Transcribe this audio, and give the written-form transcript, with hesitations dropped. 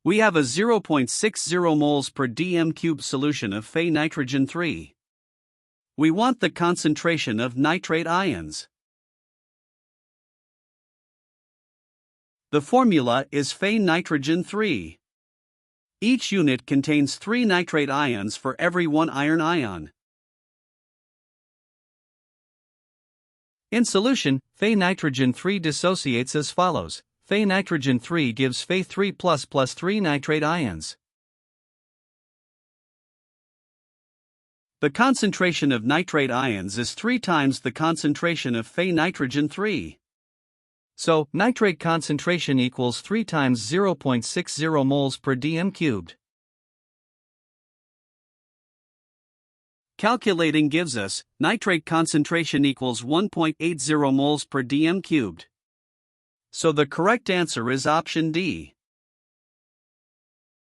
We have a 0.60 moles per dm cubed solution of Fe nitrogen 3. We want the concentration of nitrate ions. The formula is Fe nitrogen 3. Each unit contains 3 nitrate ions for every 1 iron ion. In solution, Fe nitrogen 3 dissociates as follows. Fe nitrogen 3 gives Fe 3 plus 3 nitrate ions. The concentration of nitrate ions is 3 times the concentration of Fe nitrogen 3. So, nitrate concentration equals 3 times 0.60 moles per dm cubed. Calculating gives us, nitrate concentration equals 1.80 moles per dm cubed. So the correct answer is option D.